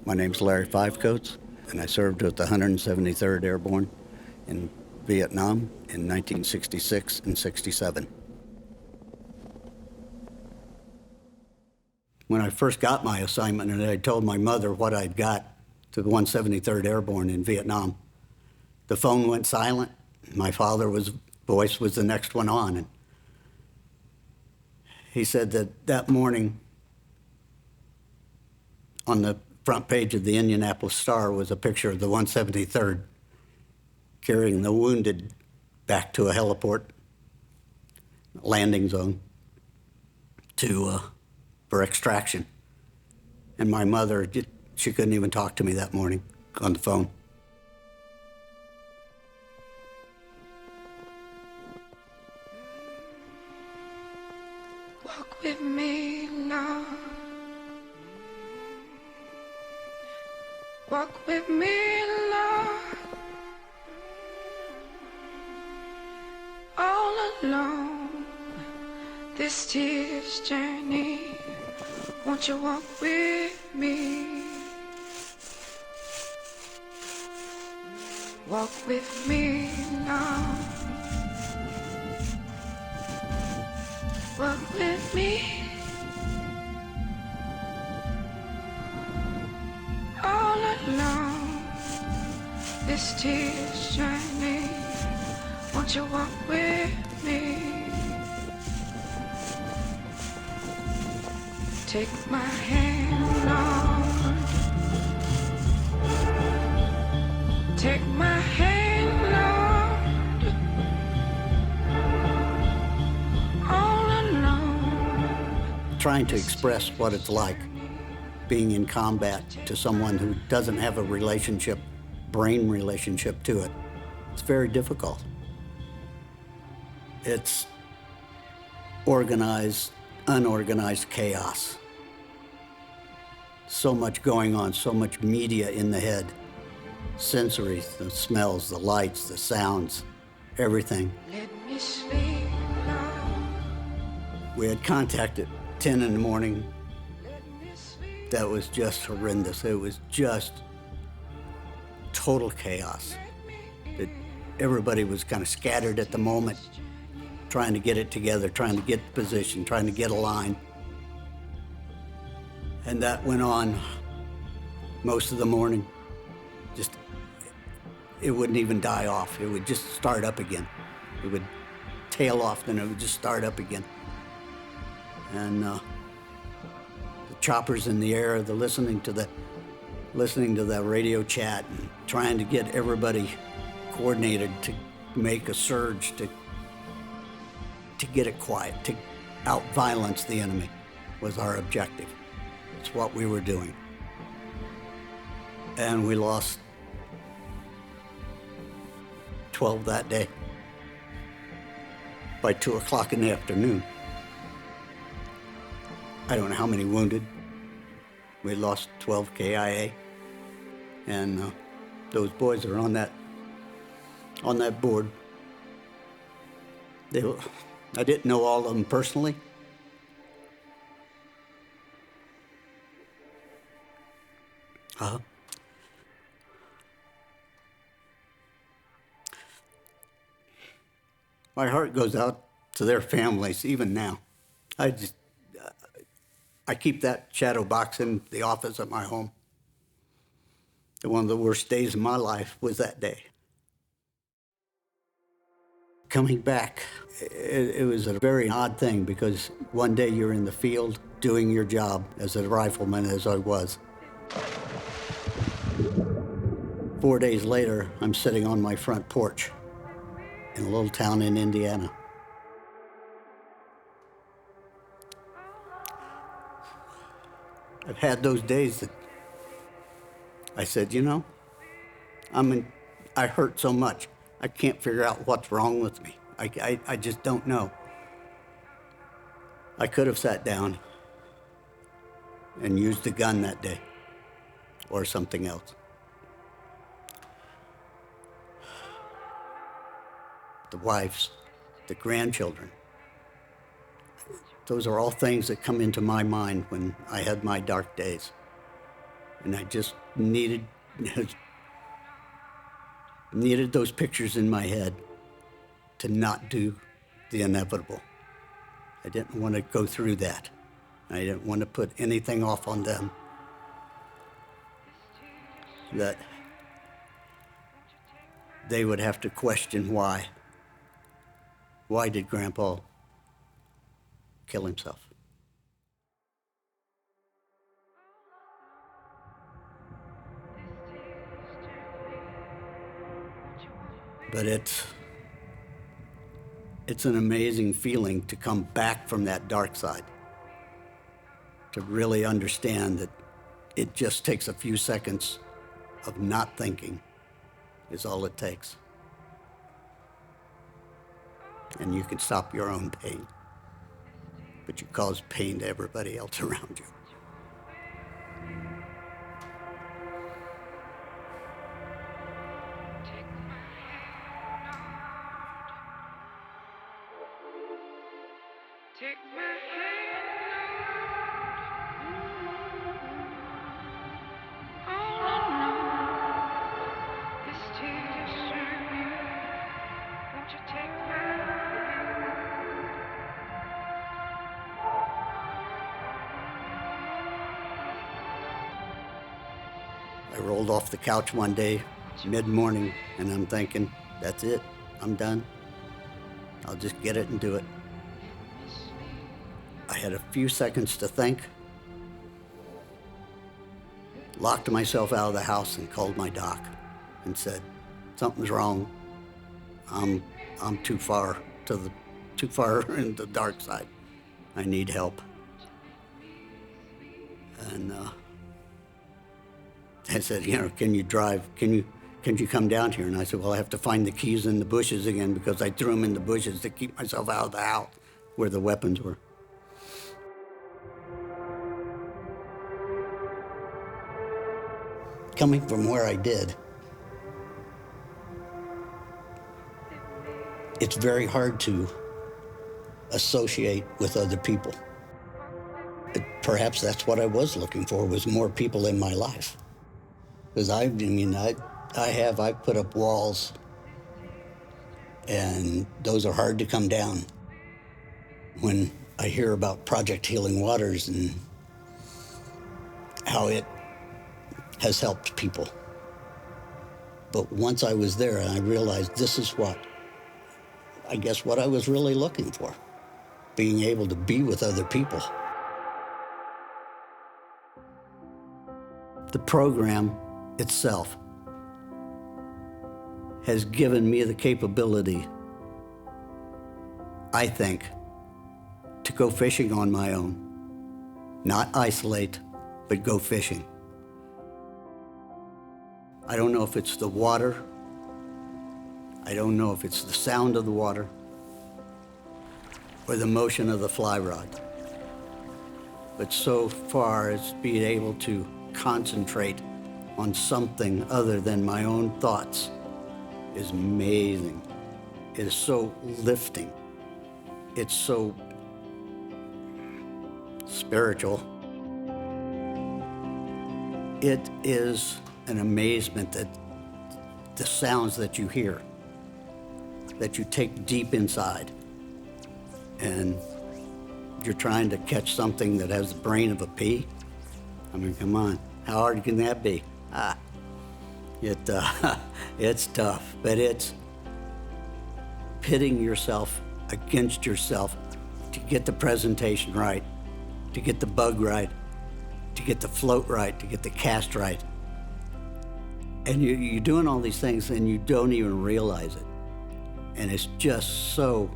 My name's Larry Fivecoats, and I served with the 173rd Airborne in Vietnam in 1966 and 67. When I first got my assignment and I told my mother what I'd got to the 173rd Airborne in Vietnam, the phone went silent. My father's voice was the next one on, and he said that morning on the front page of the Indianapolis Star was a picture of the 173rd carrying the wounded back to a heliport landing zone for extraction. And my mother, she couldn't even talk to me that morning on the phone. Walk with me, Lord. Walk with me, Lord. All alone, this tear's journey. Won't you walk with me? Walk with me, Lord. Walk with me. All alone, this tear's journey. Won't you walk with me? Take my hand, Lord. Take my hand, Lord. All alone. Trying to express what it's like being in combat to someone who doesn't have a relationship, brain relationship to it. It's very difficult. It's organized, unorganized chaos. So much going on, so much media in the head. Sensory, the smells, the lights, the sounds, everything. Let me sleep, Lord. We had contact at 10 in the morning. That was just horrendous. It was just total chaos. Everybody was kind of scattered at the moment, trying to get it together, trying to get the position, trying to get a line. And that went on most of the morning. Just, it wouldn't even die off. It would just start up again. It would tail off, then it would just start up again. And the choppers in the air, the listening to the radio chat, and trying to get everybody coordinated to make a surge to get it quiet, to out-violence the enemy was our objective. It's what we were doing. And we lost 12 that day by 2 o'clock in the afternoon. I don't know how many wounded. We lost 12 KIA. And those boys are on that board. I didn't know all of them personally. My heart goes out to their families, even now. I keep that shadow box in the office at my home. One of the worst days of my life was that day. Coming back, it was a very odd thing, because one day you're in the field doing your job as a rifleman, as I was. 4 days later, I'm sitting on my front porch in a little town in Indiana. I've had those days that I said, you know, I hurt so much. I can't figure out what's wrong with me. I just don't know. I could have sat down and used the gun that day or something else. The wives, the grandchildren. Those are all things that come into my mind when I had my dark days. And I just needed those pictures in my head to not do the inevitable. I didn't want to go through that. I didn't want to put anything off on them that they would have to question why. Why did Grandpa kill himself? But it's an amazing feeling to come back from that dark side, to really understand that it just takes a few seconds of not thinking is all it takes. And you can stop your own pain, but you cause pain to everybody else around you. Take my hand, all I know is to serve you. Won't you take my hand? I rolled off the couch one day, mid-morning, and I'm thinking, that's it, I'm done. I'll just get it and do it. I had a few seconds to think, locked myself out of the house and called my doc and said, something's wrong. I'm too far in the dark side. I need help. And I said, can you drive? Can you come down here? And I said, well, I have to find the keys in the bushes again because I threw them in the bushes to keep myself out of the house where the weapons were. Coming from where I did, it's very hard to associate with other people. Perhaps that's what I was looking for, was more people in my life. Because I've put up walls, and those are hard to come down. When I hear about Project Healing Waters and how it has helped people. But once I was there, I realized this is what I was really looking for, being able to be with other people. The program itself has given me the capability, I think, to go fishing on my own. Not isolate, but go fishing. I don't know if it's the water. I don't know if it's the sound of the water or the motion of the fly rod. But so far as being able to concentrate on something other than my own thoughts is amazing. It is so lifting. It's so spiritual. It is an amazement that the sounds that you hear, that you take deep inside, and you're trying to catch something that has the brain of a pea. I mean, come on, how hard can that be? It's tough, but it's pitting yourself against yourself to get the presentation right, to get the bug right, to get the float right, to get the cast right. And you're doing all these things and you don't even realize it. And it's just so,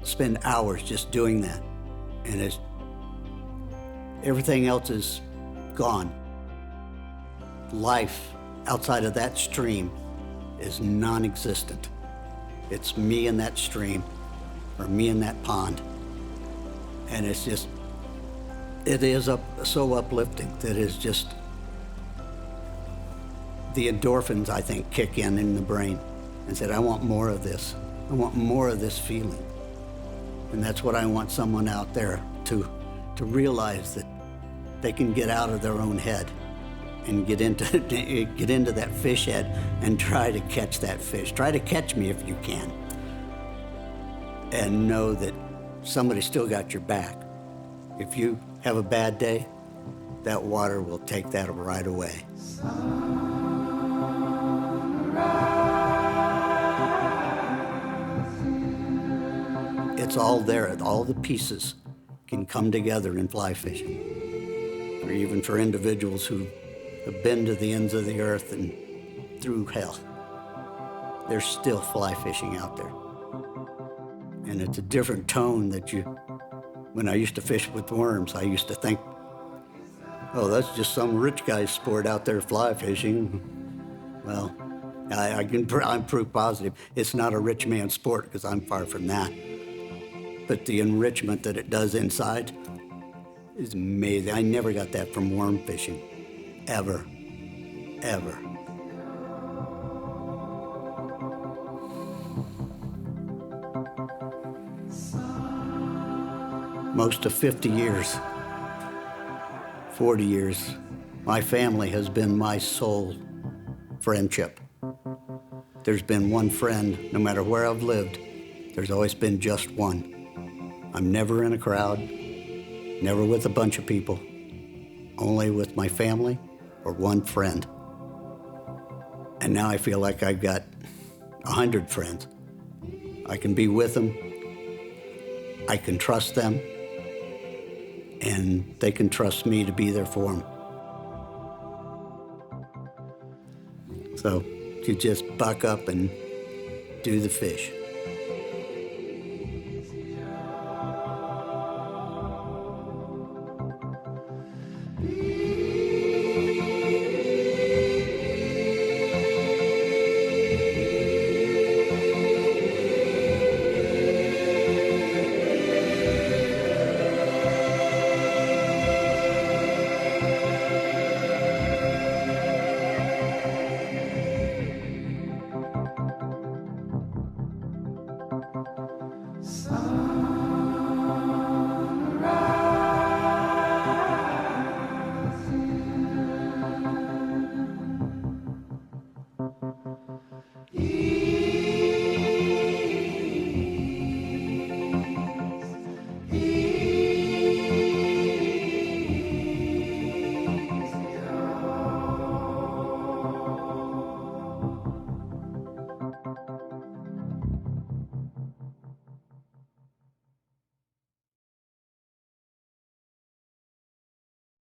spend hours just doing that. And everything else is gone. Life outside of that stream is non-existent. It's me in that stream or me in that pond. And it's just, it is so uplifting that it's just, the endorphins, I think, kick in the brain and said, I want more of this. I want more of this feeling. And that's what I want someone out there to realize, that they can get out of their own head and get into that fish head and try to catch that fish. Try to catch me if you can. And know that somebody still got your back. If you have a bad day, that water will take that right away. It's all there. All the pieces can come together in fly fishing. Or even for individuals who have been to the ends of the earth and through hell. There's still fly fishing out there. And it's a different tone that when I used to fish with worms, I used to think, oh, that's just some rich guy's sport out there fly fishing. Well, I'm proof positive. It's not a rich man's sport, because I'm far from that. But the enrichment that it does inside is amazing. I never got that from worm fishing, ever, ever. Most of 50 years, 40 years, my family has been my sole friendship. There's been one friend, no matter where I've lived, there's always been just one. I'm never in a crowd, never with a bunch of people, only with my family or one friend. And now I feel like I've got 100 friends. I can be with them, I can trust them, and they can trust me to be there for them. So you just buck up and do the fish. Sun.